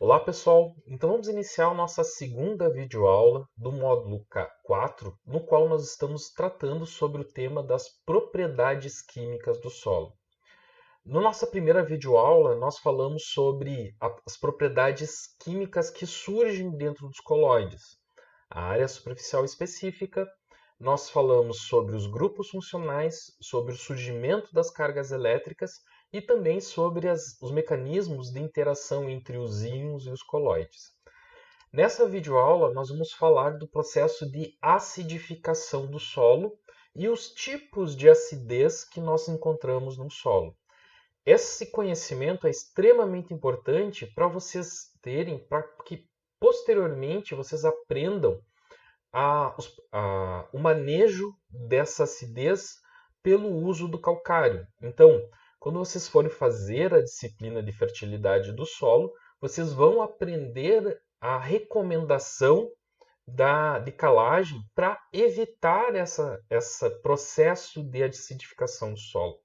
Olá pessoal, então vamos iniciar a nossa segunda videoaula do módulo 4, no qual nós estamos tratando sobre o tema das propriedades químicas do solo. Na nossa primeira videoaula, nós falamos sobre as propriedades químicas que surgem dentro dos colóides. A área superficial específica, nós falamos sobre os grupos funcionais, sobre o surgimento das cargas elétricas e também sobre os mecanismos de interação entre os íons e os colóides. Nessa videoaula, nós vamos falar do processo de acidificação do solo e os tipos de acidez que nós encontramos no solo. Esse conhecimento é extremamente importante para vocês terem, para que posteriormente vocês aprendam o manejo dessa acidez pelo uso do calcário. Então, quando vocês forem fazer a disciplina de fertilidade do solo, vocês vão aprender a recomendação de calagem para evitar esse processo de acidificação do solo.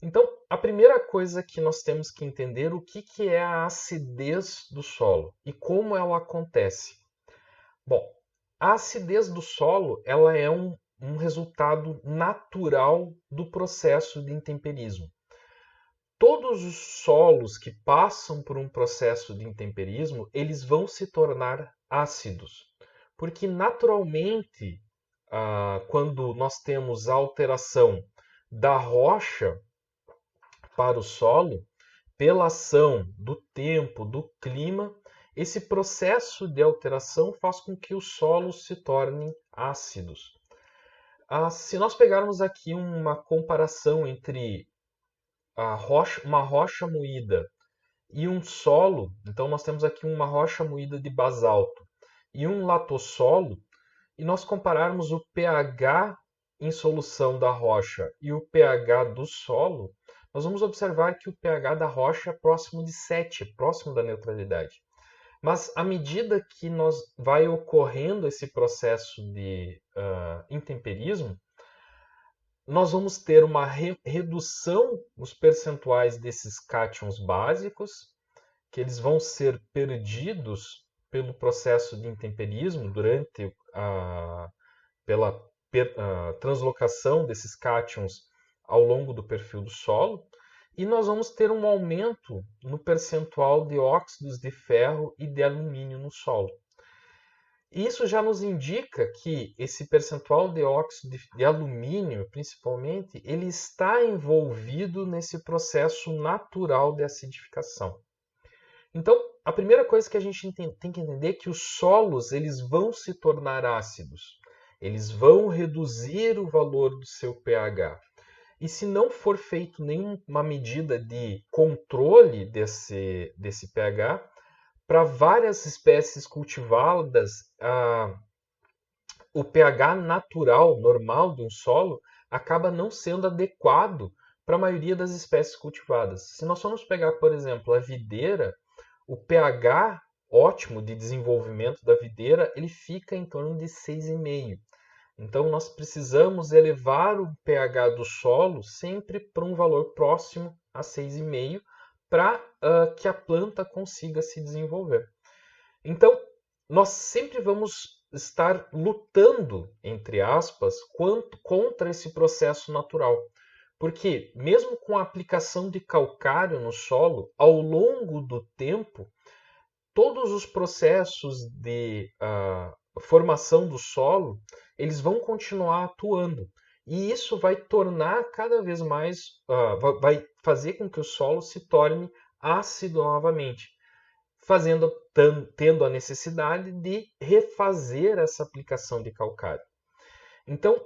Então, a primeira coisa que nós temos que entender o que é a acidez do solo e como ela acontece. Bom, a acidez do solo ela é um resultado natural do processo de intemperismo. Todos os solos que passam por um processo de intemperismo, eles vão se tornar ácidos, porque naturalmente, quando nós temos a alteração da rocha para o solo, pela ação do tempo, do clima, esse processo de alteração faz com que os solos se tornem ácidos. Se nós pegarmos aqui uma comparação entre uma rocha moída e um solo, então nós temos aqui uma rocha moída de basalto e um latossolo, e nós compararmos o pH em solução da rocha e o pH do solo, nós vamos observar que o pH da rocha é próximo de 7, próximo da neutralidade. Mas à medida que vai ocorrendo esse processo de intemperismo, nós vamos ter uma redução nos percentuais desses cátions básicos, que eles vão ser perdidos pelo processo de intemperismo pela translocação desses cátions ao longo do perfil do solo, e nós vamos ter um aumento no percentual de óxidos de ferro e de alumínio no solo. Isso já nos indica que esse percentual de óxido de alumínio, principalmente, ele está envolvido nesse processo natural de acidificação. Então, a primeira coisa que a gente tem que entender é que os solos eles vão se tornar ácidos. Eles vão reduzir o valor do seu pH. E se não for feito nenhuma medida de controle desse pH, para várias espécies cultivadas, o pH natural, normal de um solo, acaba não sendo adequado para a maioria das espécies cultivadas. Se nós formos pegar, por exemplo, a videira, o pH ótimo de desenvolvimento da videira ele fica em torno de 6,5. Então, nós precisamos elevar o pH do solo sempre para um valor próximo a 6,5 para que a planta consiga se desenvolver. Então, nós sempre vamos estar lutando, entre aspas, contra esse processo natural. Porque, mesmo com a aplicação de calcário no solo, ao longo do tempo, todos os processos de formação do solo, eles vão continuar atuando. E isso vai tornar cada vez mais, vai fazer com que o solo se torne ácido novamente, tendo a necessidade de refazer essa aplicação de calcário. Então,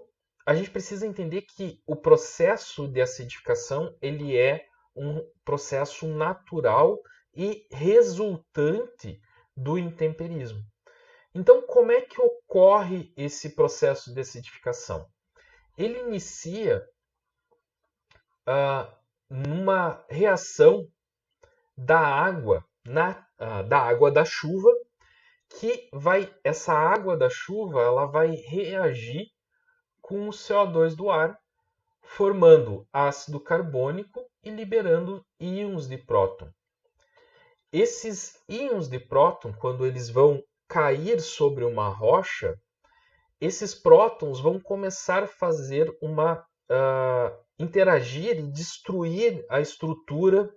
a gente precisa entender que o processo de acidificação ele é um processo natural e resultante do intemperismo. Então, como é que ocorre esse processo de acidificação? Ele inicia numa reação da água, da água da chuva, que essa água da chuva ela vai reagir com o CO2 do ar, formando ácido carbônico e liberando íons de próton. esses íons de próton, quando eles vão cair sobre uma rocha, esses prótons vão começar a fazer interagir e destruir a estrutura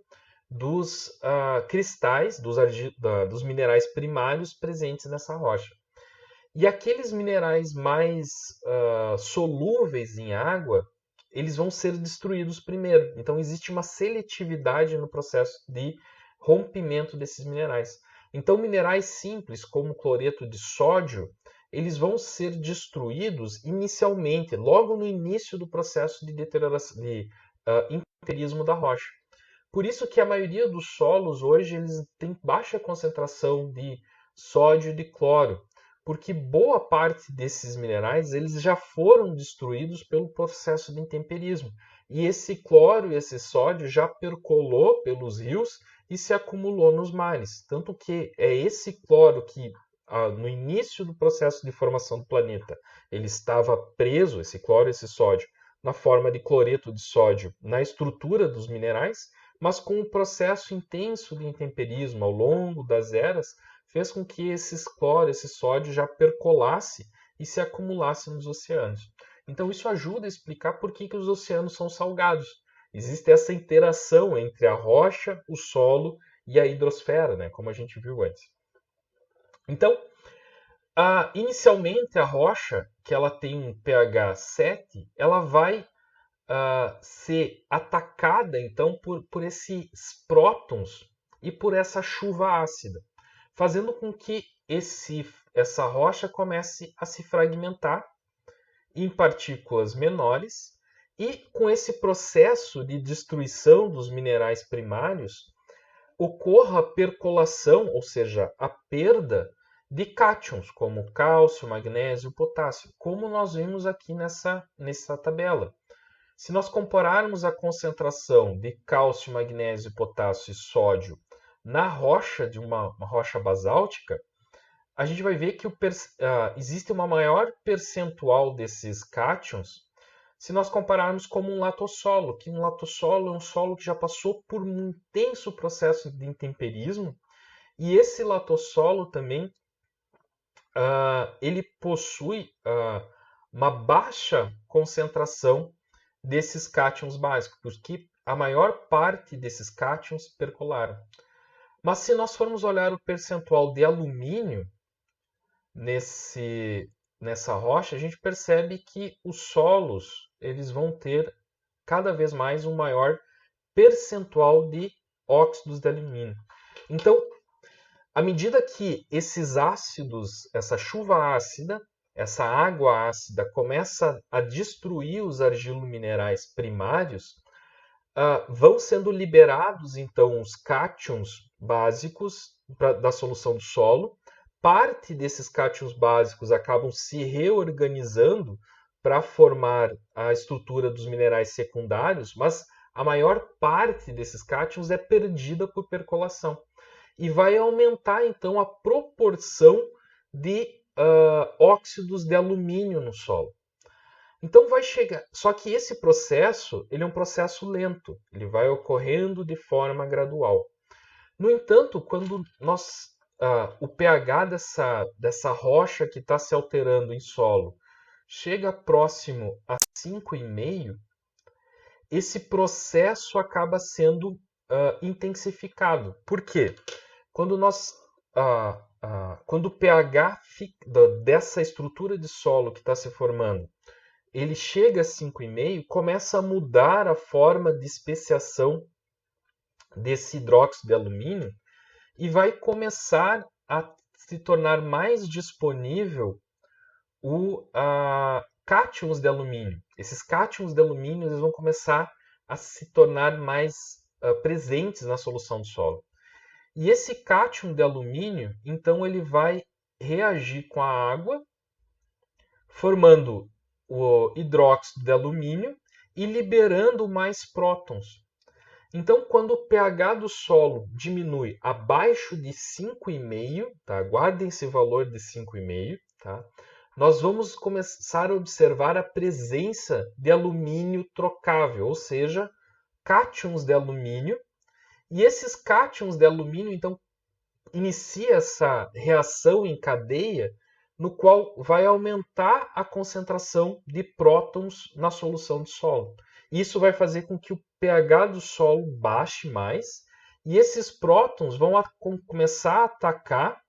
dos cristais, dos minerais primários presentes nessa rocha. E aqueles minerais mais solúveis em água, eles vão ser destruídos primeiro. Então existe uma seletividade no processo de rompimento desses minerais. Então minerais simples, como o cloreto de sódio, eles vão ser destruídos inicialmente, logo no início do processo de deterioração, de empirismo da rocha. Por isso que a maioria dos solos hoje eles têm baixa concentração de sódio e de cloro, porque boa parte desses minerais eles já foram destruídos pelo processo de intemperismo. E esse cloro e esse sódio já percolou pelos rios e se acumulou nos mares. Tanto que é esse cloro que, no início do processo de formação do planeta, ele estava preso, esse cloro e esse sódio, na forma de cloreto de sódio na estrutura dos minerais, mas com o processo intenso de intemperismo ao longo das eras, fez com que esses cloro, esse sódio já percolasse e se acumulasse nos oceanos. Então isso ajuda a explicar por que os oceanos são salgados. Existe essa interação entre a rocha, o solo e a hidrosfera, né, como a gente viu antes. Então, inicialmente a rocha, que ela tem um pH 7, ela vai ser atacada então por esses prótons e por essa chuva ácida, fazendo com que essa rocha comece a se fragmentar em partículas menores e com esse processo de destruição dos minerais primários ocorra a percolação, ou seja, a perda de cátions, como cálcio, magnésio, potássio, como nós vimos aqui nessa tabela. Se nós compararmos a concentração de cálcio, magnésio, potássio e sódio na rocha de uma rocha basáltica, a gente vai ver que existe uma maior percentual desses cátions se nós compararmos como um latossolo, que um latossolo é um solo que já passou por um intenso processo de intemperismo, e esse latossolo também ele possui uma baixa concentração desses cátions básicos, porque a maior parte desses cátions percolaram. Mas se nós formos olhar o percentual de alumínio nessa rocha, a gente percebe que os solos eles vão ter cada vez mais um maior percentual de óxidos de alumínio. Então, à medida que esses ácidos, essa chuva ácida, essa água ácida começa a destruir os argilominerais primários, vão sendo liberados então os cátions básicos da solução do solo. Parte desses cátions básicos acabam se reorganizando para formar a estrutura dos minerais secundários, mas a maior parte desses cátions é perdida por percolação. E vai aumentar então a proporção de óxidos de alumínio no solo. Então vai chegar, só que esse processo ele é um processo lento, ele vai ocorrendo de forma gradual. No entanto, quando o pH dessa rocha que está se alterando em solo chega próximo a 5,5, esse processo acaba sendo intensificado. Por quê? Quando quando o pH dessa estrutura de solo que está se formando ele chega a 5,5, começa a mudar a forma de especiação desse hidróxido de alumínio e vai começar a se tornar mais disponível cátions de alumínio. Esses cátions de alumínio eles vão começar a se tornar mais presentes na solução do solo. E esse cátion de alumínio, então, ele vai reagir com a água, formando o hidróxido de alumínio e liberando mais prótons. Então, quando o pH do solo diminui abaixo de 5,5, tá? Guardem esse valor de 5,5, tá? Nós vamos começar a observar a presença de alumínio trocável, ou seja, cátions de alumínio, E esses cátions de alumínio, então, inicia essa reação em cadeia, no qual vai aumentar a concentração de prótons na solução de solo. Isso vai fazer com que o pH do solo baixe mais, e esses prótons vão começar a atacar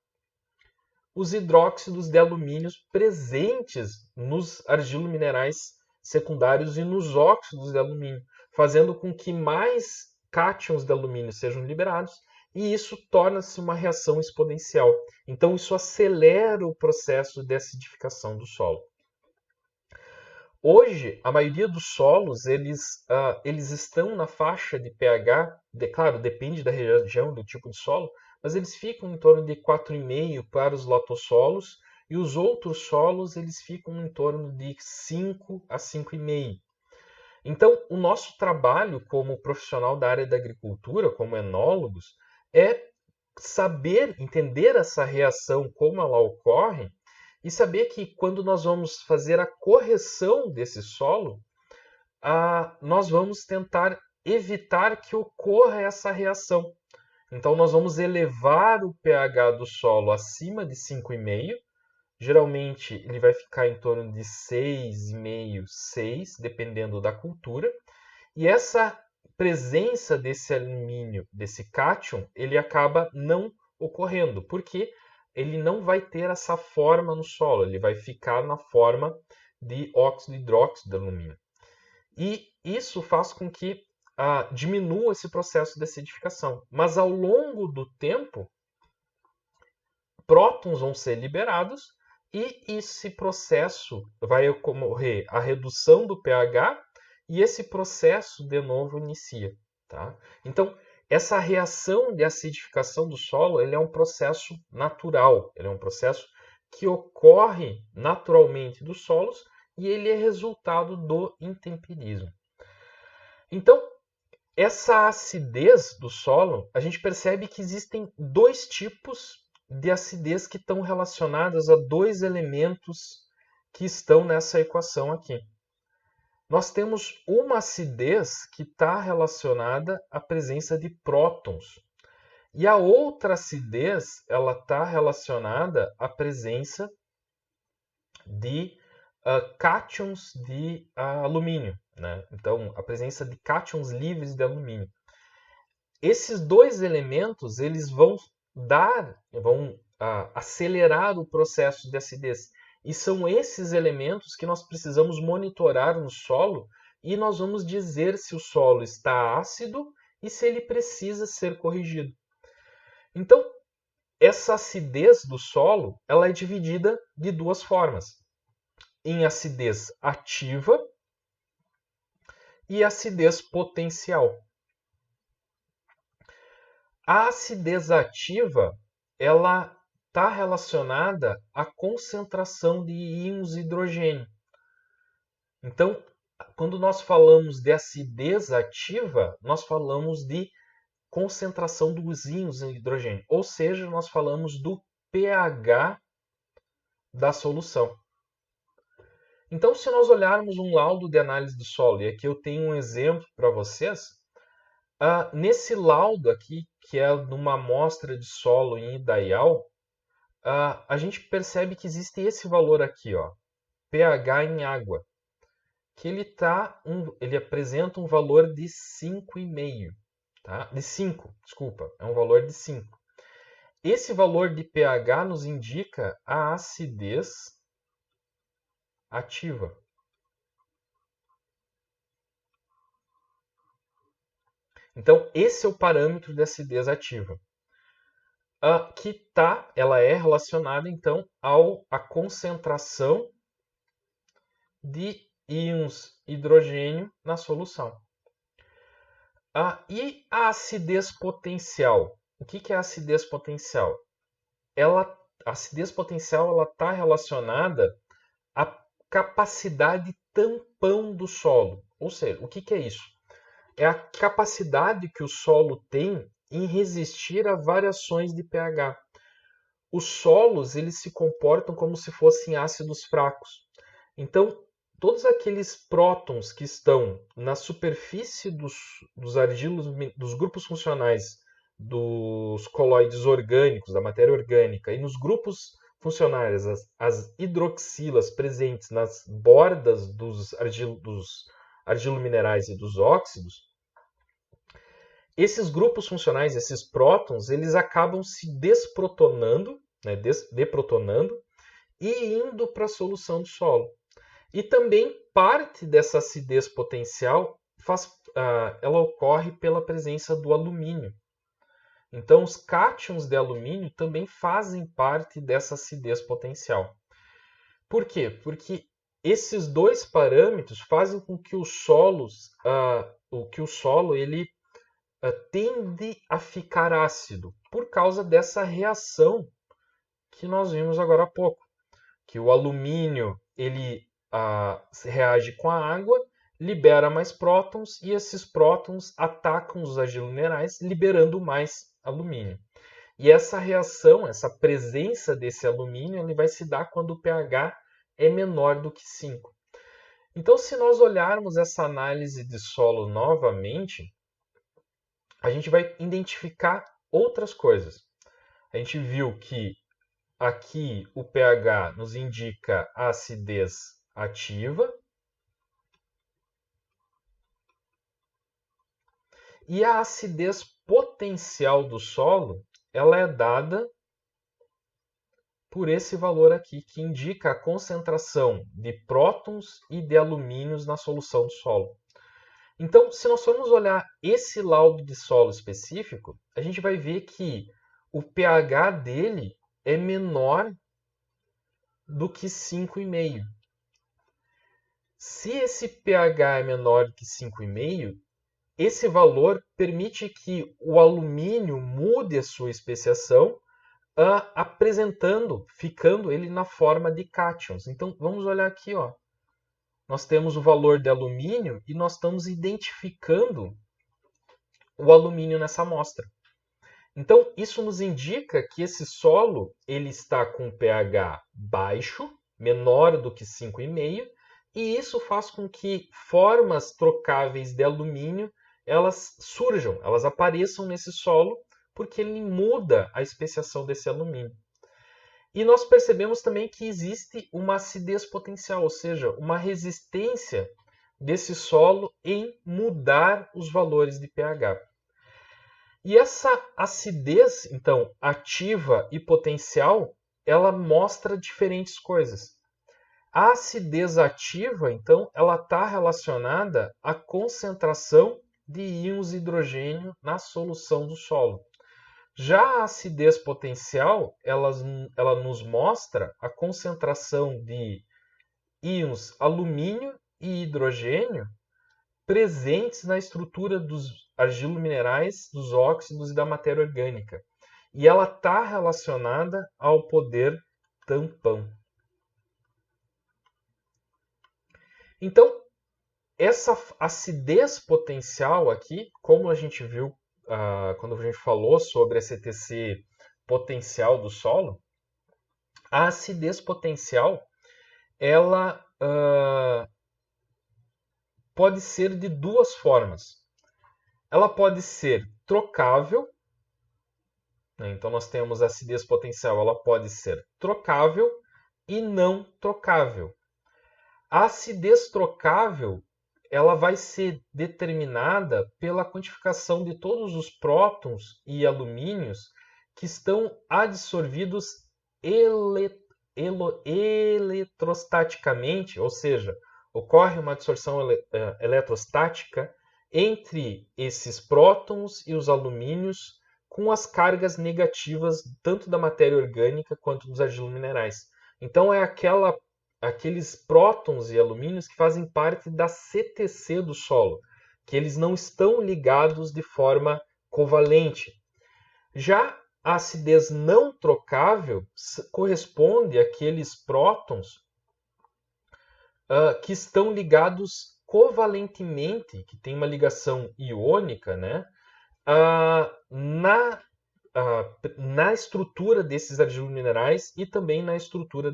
os hidróxidos de alumínio presentes nos argilominerais secundários e nos óxidos de alumínio, fazendo com que mais cátions de alumínio sejam liberados, e isso torna-se uma reação exponencial. Então, isso acelera o processo de acidificação do solo. Hoje, a maioria dos solos eles estão na faixa de pH, claro, depende da região, do tipo de solo, mas eles ficam em torno de 4,5 para os lotossolos, e os outros solos eles ficam em torno de 5 a 5,5. Então, o nosso trabalho como profissional da área da agricultura, como enólogos, é saber, entender essa reação, como ela ocorre, e saber que quando nós vamos fazer a correção desse solo, nós vamos tentar evitar que ocorra essa reação. Então, nós vamos elevar o pH do solo acima de 5,5. Geralmente, ele vai ficar em torno de 6,5, 6, dependendo da cultura. E essa presença desse alumínio, desse cátion, ele acaba não ocorrendo, porque ele não vai ter essa forma no solo, ele vai ficar na forma de óxido hidróxido de alumínio. E isso faz com que diminua esse processo de acidificação. Mas ao longo do tempo, prótons vão ser liberados e esse processo vai ocorrer a redução do pH e esse processo de novo inicia. Tá? Então, essa reação de acidificação do solo ele é um processo natural, ele é um processo que ocorre naturalmente dos solos e ele é resultado do intemperismo. Então, essa acidez do solo, a gente percebe que existem dois tipos de acidez que estão relacionadas a dois elementos que estão nessa equação aqui. Nós temos uma acidez que está relacionada à presença de prótons. E a outra acidez ela está relacionada à presença de cátions de alumínio. Né? Então, a presença de cátions livres de alumínio. Esses dois elementos eles vão acelerar o processo de acidez. E são esses elementos que nós precisamos monitorar no solo e nós vamos dizer se o solo está ácido e se ele precisa ser corrigido. Então, essa acidez do solo ela é dividida de duas formas. Em acidez ativa e acidez potencial. A acidez ativa ela está relacionada à concentração de íons hidrogênio. Então, quando nós falamos de acidez ativa, nós falamos de concentração dos íons em hidrogênio, ou seja, nós falamos do pH da solução. Então, se nós olharmos um laudo de análise do solo, e aqui eu tenho um exemplo para vocês, nesse laudo aqui, que é numa amostra de solo em Idaial, a gente percebe que existe esse valor aqui, ó, pH em água, que ele apresenta um valor de 5,5, tá? De 5, desculpa, é um valor de 5. Esse valor de pH nos indica a acidez ativa. Então, esse é o parâmetro de acidez ativa. Ela é relacionada, então, à concentração de íons hidrogênio na solução. E a acidez potencial? O que é a acidez potencial? A acidez potencial está relacionada à capacidade tampão do solo. Ou seja, o que é isso? É a capacidade que o solo tem em resistir a variações de pH. Os solos eles se comportam como se fossem ácidos fracos. Então, todos aqueles prótons que estão na superfície dos argilos, dos grupos funcionais dos coloides orgânicos, da matéria orgânica, e nos grupos funcionais, as hidroxilas presentes nas bordas dos argilominerais e dos óxidos, esses grupos funcionais, esses prótons, eles acabam se desprotonando, né, deprotonando, e indo para a solução do solo. E também parte dessa acidez potencial ela ocorre pela presença do alumínio. Então, os cátions de alumínio também fazem parte dessa acidez potencial. Por quê? Porque esses dois parâmetros fazem com que o solo ele tende a ficar ácido por causa dessa reação que nós vimos agora há pouco, que o alumínio ele reage com a água, libera mais prótons e esses prótons atacam os argilominerais, liberando mais alumínio. E essa reação, essa presença desse alumínio, ele vai se dar quando o pH é menor do que 5. Então, se nós olharmos essa análise de solo novamente, a gente vai identificar outras coisas. A gente viu que aqui o pH nos indica a acidez ativa e a acidez potencial do solo ela é dada por esse valor aqui, que indica a concentração de prótons e de alumínios na solução do solo. Então, se nós formos olhar esse laudo de solo específico, a gente vai ver que o pH dele é menor do que 5,5. Se esse pH é menor do que 5,5, esse valor permite que o alumínio mude a sua especiação, ficando ele na forma de cátions. Então, vamos olhar aqui, ó. Nós temos o valor de alumínio e nós estamos identificando o alumínio nessa amostra. Então, isso nos indica que esse solo ele está com pH baixo, menor do que 5,5, e isso faz com que formas trocáveis de alumínio elas surjam, elas apareçam nesse solo, porque ele muda a especiação desse alumínio. E nós percebemos também que existe uma acidez potencial, ou seja, uma resistência desse solo em mudar os valores de pH. E essa acidez, então, ativa e potencial, ela mostra diferentes coisas. A acidez ativa, então, ela está relacionada à concentração de íons hidrogênio na solução do solo. Já a acidez potencial, ela nos mostra a concentração de íons alumínio e hidrogênio presentes na estrutura dos argilominerais, dos óxidos e da matéria orgânica. E ela está relacionada ao poder tampão. Então, essa acidez potencial aqui, como a gente viu quando a gente falou sobre a CTC potencial do solo, a acidez potencial ela pode ser de duas formas. Ela pode ser trocável, né? Então nós temos a acidez potencial, ela pode ser trocável e não trocável. A acidez trocável ela vai ser determinada pela quantificação de todos os prótons e alumínios que estão adsorvidos eletrostaticamente, ou seja, ocorre uma adsorção eletrostática entre esses prótons e os alumínios com as cargas negativas tanto da matéria orgânica quanto dos argilominerais. Então é aqueles prótons e alumínios que fazem parte da CTC do solo, que eles não estão ligados de forma covalente. Já a acidez não trocável corresponde àqueles prótons que estão ligados covalentemente, que tem uma ligação iônica, né, na estrutura desses argilominerais e também na estrutura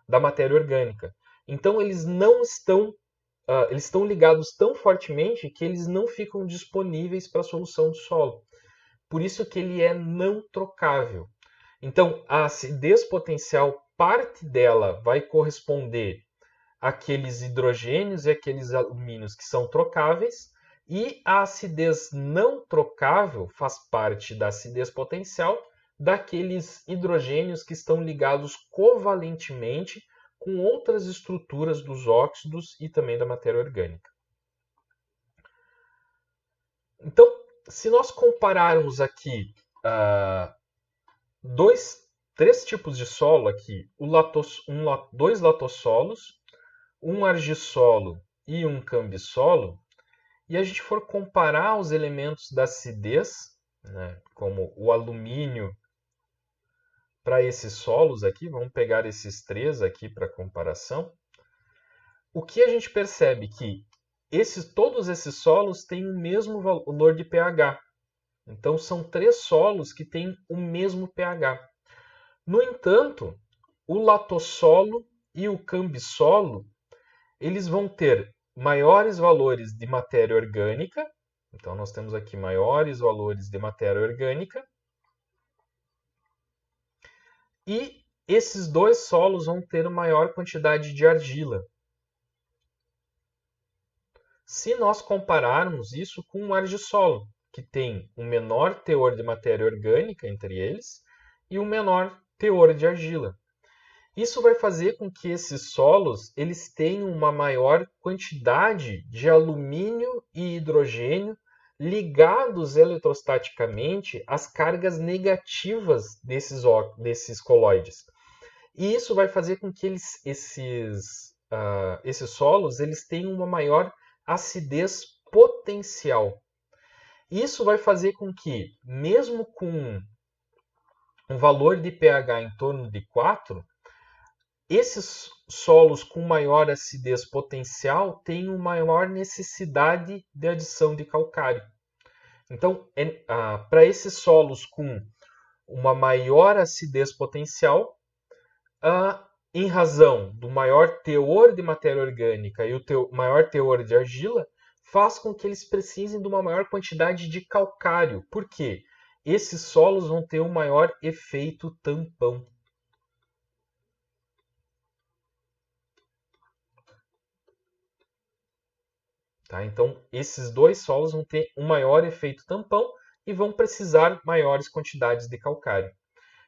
da matéria orgânica. Então eles não estão, eles estão ligados tão fortemente que eles não ficam disponíveis para a solução do solo. Por isso que ele é não trocável. Então a acidez potencial, parte dela vai corresponder àqueles hidrogênios e aqueles alumínios que são trocáveis, e a acidez não trocável faz parte da acidez potencial daqueles hidrogênios que estão ligados covalentemente com outras estruturas dos óxidos e também da matéria orgânica. Então, se nós compararmos aqui três tipos de solo aqui, dois latossolos, um argissolo e um cambissolo, e a gente for comparar os elementos da acidez, né, como o alumínio, para esses solos aqui, vamos pegar esses três aqui para comparação, o que a gente percebe que todos esses solos têm o mesmo valor de pH. Então, são três solos que têm o mesmo pH. No entanto, o latossolo e o cambissolo, eles vão ter maiores valores de matéria orgânica. Então, nós temos aqui maiores valores de matéria orgânica. E esses dois solos vão ter maior quantidade de argila. Se nós compararmos isso com o argissolo, que tem um menor teor de matéria orgânica entre eles e um menor teor de argila. Isso vai fazer com que esses solos eles tenham uma maior quantidade de alumínio e hidrogênio ligados eletrostaticamente às cargas negativas desses coloides. E isso vai fazer com que esses solos eles tenham uma maior acidez potencial. Isso vai fazer com que, mesmo com um valor de pH em torno de 4, esses solos com maior acidez potencial tenham maior necessidade de adição de calcário. Então, para esses solos com uma maior acidez potencial, em razão do maior teor de matéria orgânica e o maior teor de argila, faz com que eles precisem de uma maior quantidade de calcário. Por quê? Esses solos vão ter um maior efeito tampão. Tá? Então, esses dois solos vão ter um maior efeito tampão e vão precisar maiores quantidades de calcário.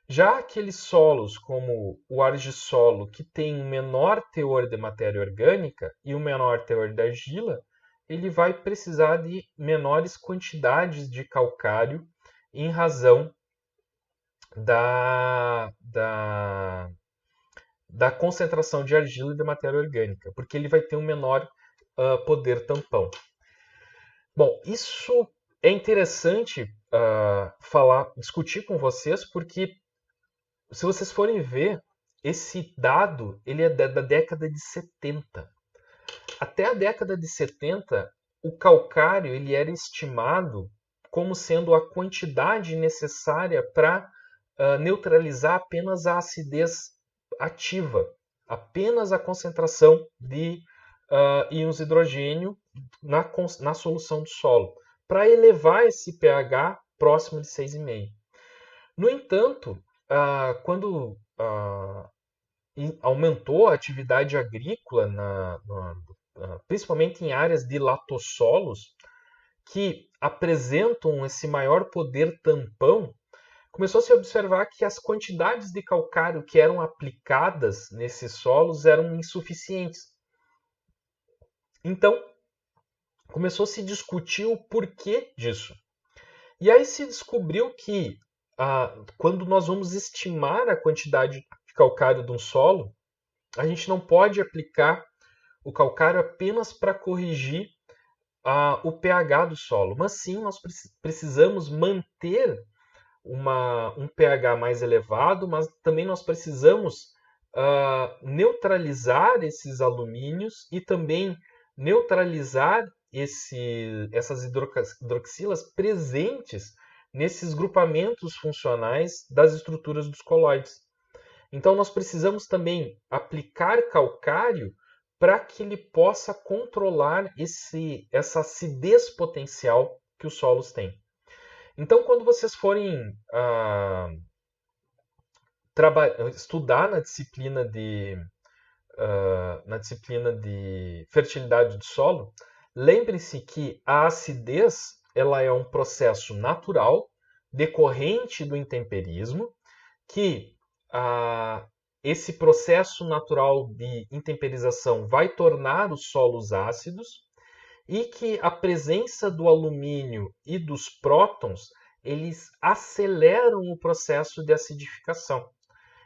Já aqueles solos, como o argissolo, que tem um menor teor de matéria orgânica e um menor teor de argila, ele vai precisar de menores quantidades de calcário em razão da concentração de argila e de matéria orgânica, porque ele vai ter um menor poder tampão. Bom, isso é interessante discutir com vocês, porque se vocês forem ver, esse dado ele é da década de 70. Até a década de 70, o calcário ele era estimado como sendo a quantidade necessária para neutralizar apenas a acidez ativa, apenas a concentração de íons hidrogênio na solução do solo, para elevar esse pH próximo de 6,5. No entanto, quando aumentou a atividade agrícola, principalmente em áreas de latossolos, que apresentam esse maior poder tampão, começou a se observar que as quantidades de calcário que eram aplicadas nesses solos eram insuficientes. Então, começou a se discutir o porquê disso. E aí se descobriu que quando nós vamos estimar a quantidade de calcário de um solo, a gente não pode aplicar o calcário apenas para corrigir o pH do solo, mas sim nós precisamos manter um pH mais elevado, mas também nós precisamos neutralizar esses alumínios e também neutralizar essas hidroxilas presentes nesses grupamentos funcionais das estruturas dos coloides. Então, nós precisamos também aplicar calcário para que ele possa controlar essa acidez potencial que os solos têm. Então, quando vocês forem estudar na disciplina de fertilidade do solo, lembre-se que a acidez ela é um processo natural decorrente do intemperismo, que esse processo natural de intemperização vai tornar os solos ácidos e que a presença do alumínio e dos prótons eles aceleram o processo de acidificação.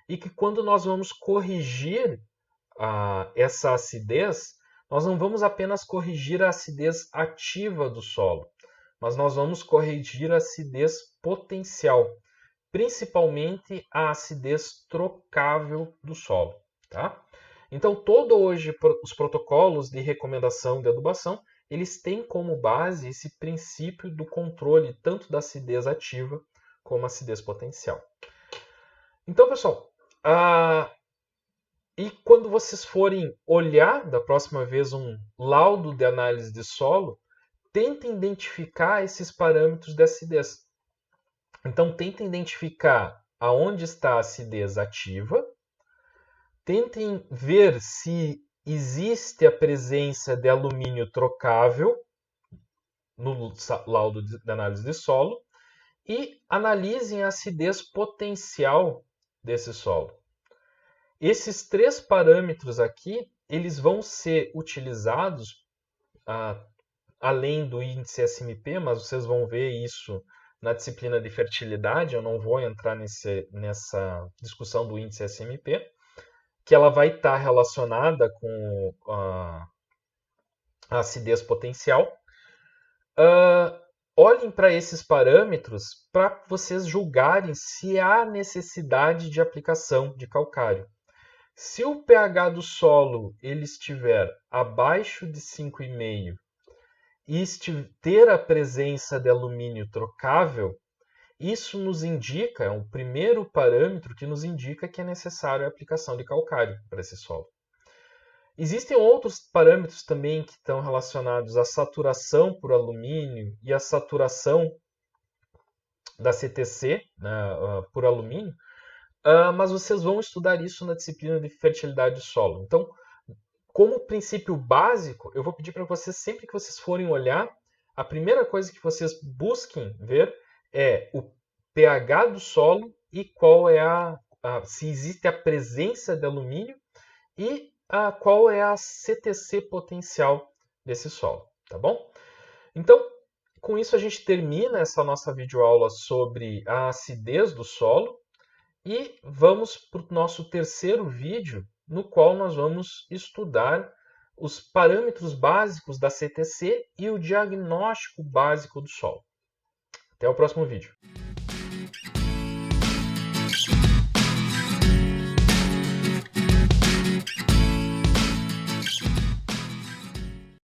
E que quando nós vamos corrigir essa acidez, nós não vamos apenas corrigir a acidez ativa do solo, mas nós vamos corrigir a acidez potencial, principalmente a acidez trocável do solo. Tá? Então, hoje os protocolos de recomendação de adubação, eles têm como base esse princípio do controle tanto da acidez ativa como acidez potencial. Então, pessoal, e quando vocês forem olhar da próxima vez um laudo de análise de solo, tentem identificar esses parâmetros de acidez. Então, tentem identificar aonde está a acidez ativa, tentem ver se existe a presença de alumínio trocável no laudo de análise de solo e analisem a acidez potencial desse solo. Esses 3 parâmetros aqui, eles vão ser utilizados além do índice SMP, mas vocês vão ver isso na disciplina de fertilidade, eu não vou entrar nessa discussão do índice SMP, que ela vai estar relacionada com a acidez potencial. Olhem para esses parâmetros para vocês julgarem se há necessidade de aplicação de calcário. Se o pH do solo ele estiver abaixo de 5,5 e ter a presença de alumínio trocável, isso nos indica, é um primeiro parâmetro que nos indica que é necessário a aplicação de calcário para esse solo. Existem outros parâmetros também que estão relacionados à saturação por alumínio e à saturação da CTC, né, por alumínio, mas vocês vão estudar isso na disciplina de fertilidade do solo. Então, como princípio básico, eu vou pedir para vocês, sempre que vocês forem olhar, a primeira coisa que vocês busquem ver é o pH do solo e qual é se existe a presença de alumínio e qual é a CTC potencial desse solo, tá bom? Então, com isso a gente termina essa nossa videoaula sobre a acidez do solo e vamos para o nosso terceiro vídeo, no qual nós vamos estudar os parâmetros básicos da CTC e o diagnóstico básico do solo. Até o próximo vídeo.